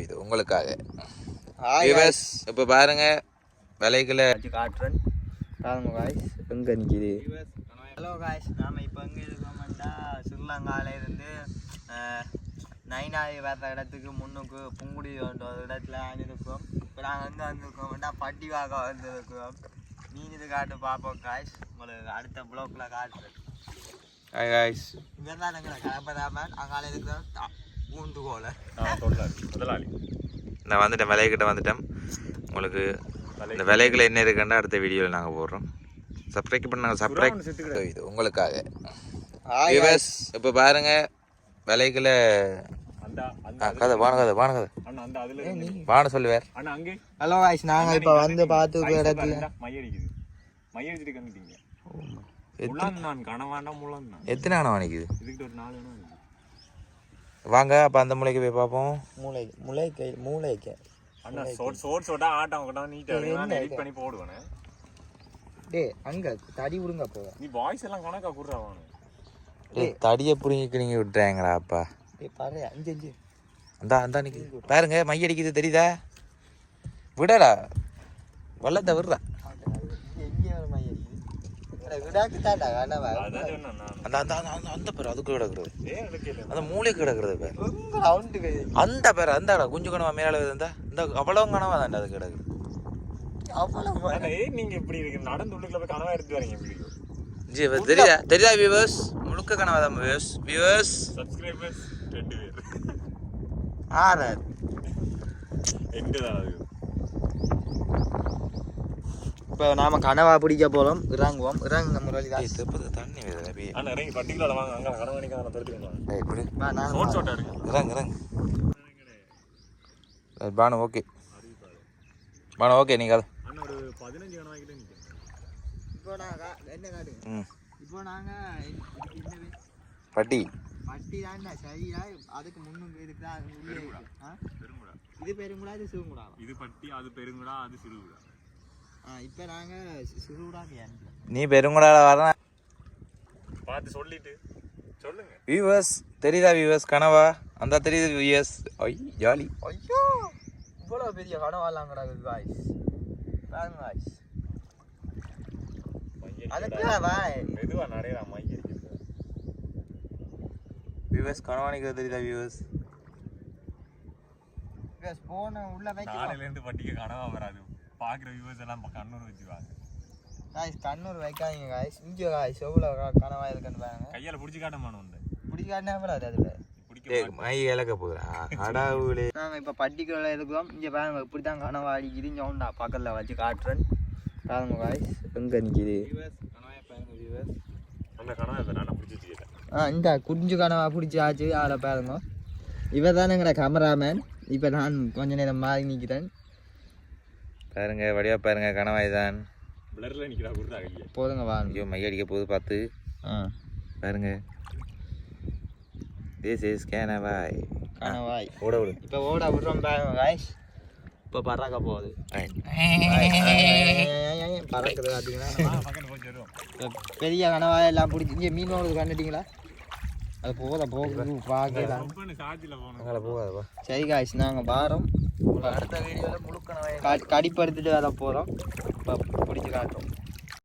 இது உங்களுக்காக இப்போ பாருங்க விலைகளை காட்டுறேன் பாருங்க காய்ஸ் எங்கே நிற்கிது. ஹலோ காய்ஸ், நாம் இப்போ எங்கே இருக்கோம்னா ஸ்ரீலங்காவில் இருந்து நைனாவி வர்ற இடத்துக்கு முன்னுக்கு புங்குடி ஒரு இடத்துல இருக்கோம். இப்போ நாங்கள் எங்கே வந்திருக்கோம்னா பட்டிவாக வந்துருக்கோம். மீன் இது காட்டு பார்ப்போம் காய்ஸ், உங்களுக்கு அடுத்த ப்ளாக்கில் காட்டுறேன். ஹாய் காய்ஸ், இங்கே தான் நாங்கள் கிளம்பதாமன் அங்கால இருக்கிறோம் ஊண்டுகோலை முதலாளி. நான் வந்துட்டேன், விலைக்கிட்ட வந்துட்டேன். உங்களுக்கு இந்த விலைகளை என்ன இருக்குன்னா அடுத்த வீடியோவில் நாங்கள் போடுறோம். சப்ஸ்கிரைப் பண்ணாங்க, சப்ஸ்கிரைப் இது உங்களுக்காக. இப்போ பாருங்க விலைகளை கதை வானகதை வான சொல்லுவார். ஹலோ காய்ஸ், நாங்கள் இப்போ வந்து பார்த்து இடத்துல எத்தனை கணவன் நிற்குது வாங்க. அப்போ அந்த மூளைக்கு போய் பார்ப்போம். மூளைக்கு அங்க தடி விடுங்க. அப்போ நீ வாய்ஸ் எல்லாம் கணக்கா குடுறான். தடியை புரிஞ்சுக்கு நீங்க விட்டுறாங்கடா அப்பா. பாரு அஞ்சு அஞ்சு அந்த நிற்குது பாருங்க, மையடிக்குது தெரியுதா? விடடா வல்லத்தை விடுறா. அந்த பேர் அதுக்கு கிடக்குறது, அந்த மூளைக்கு கிடக்குறது பேர் அந்த பேர் அந்த குஞ்சு கனவா மேல இருந்தா இந்த அவ்வளவு கனவா தாண்டா அது கிடக்கு. நீங்க இப்படி இருக்கு நடந்து உள்ளுக்குள்ள போய் கனவா எடுத்து வரீங்க. தெரியுதா வியூவர்ஸ்? முழுக்க கனவா தான் வியூவர்ஸ். சப்ஸ்கிரைபர்ஸ் 2 பேர். ஆறாது இப்போ நாம கனவா பிடிக்க போறோம். இறங்குவோம். இறங்குங்க முரளி தான். தண்ணி இறங்கி பட்டிக்குள்ள வாங்க. அங்க கனவணிக்கான இறங்கு பானு. Okay Banu, okay. நீங்க ஒரு 15 கனவாக்கிட்ட நிற்கும். இப்போ நாங்கள் என்ன காடு? இப்போ நாங்கள் பட்டி தாண்டா சரியா? அதுக்கு முன்னுக்கு இருக்குதா? இது பெருங்குடா, இது சிறுங்குடா. இது பட்டி, அது பெருங்குடா, அது சிறுகுடா. இப்போ நாங்கள் சிறுகுடா. நீ பெருங்குடால வர பார்த்து சொல்லிட்டு சொல்லுங்க வியூவர்ஸ். தெரியுதா வியூவர்ஸ் கனவா? அந்த தெரியுது வியூவர்ஸ். ஜாலி. ஐயோ இவ்வளோ பெரிய கனவாலாம் கிடக்குது காய்ஸ். பாருங்க காய்ஸ், மெதுவா நிறைய வியூவர்ஸ் கனவானிக்கிறது தெரியுதா வியூவர்ஸ்? போன உள்ள காலையில இருந்து பட்டிக்க கனவா வராது. பாக்குற வியூவர்ஸ் எல்லாம் கண்ணூர் வச்சுக்குவாங்க காய்ஸ். கண்ணூர் வைக்காதீங்க காய்ஸ். இங்கே காய்ஸ் எவ்வளோ கனவா இருக்குன்னு பாருங்க. கையால பிடிச்சி காட்டமானு உண்டு. பிடிச்சி காட்டினா வராது. அதுல மை இலக்க போகுதா அடாவுலே. நாங்கள் இப்போ பட்டிக்குள்ள இருக்கிறோம். இங்கே பாருங்க இப்படி தான் கனவா அடிக்குது. இங்கே ஒன்றா பக்கத்தில் வச்சு காட்டுறேன். பாருங்க காய்ஸ் எங்கே நிற்கிது. இந்த குஞ்சு கனவா பிடிச்சி ஆச்சு. அதில் பாருங்க இவ தானுங்கிற கேமராமேன். இப்போ நான் கொஞ்ச நேரம் மாறி நிற்கிறேன். பாருங்க வடிவா பாருங்க கனவாய் தான் போதுங்க. வாங்க. ஐயோ மையடிக்க போகுது பார்த்து. பாருங்க திஸ் இஸ் கனவாய். ஓட விடு. இப்போ ஓட விடுறோம் பாருங்க காய்ஸ். இப்போ பறக்க போகுது. பறக்குது பார்த்தீங்கன்னா பெரிய கனவாய் எல்லாம் பிடிச்சி. இங்கே மீன் ஓடுது கண்டுட்டீங்களா? அது போகுது பார்க்கலாம். போகாதுப்பா. சரி காய்ஸ், நாங்கள் பாரோம். அடுத்த வீடியோவில் முழு கனவாய் கடிப்படுத்திட்டு வர போகிறோம். இப்போ பிடிச்சி காட்டுறோம்.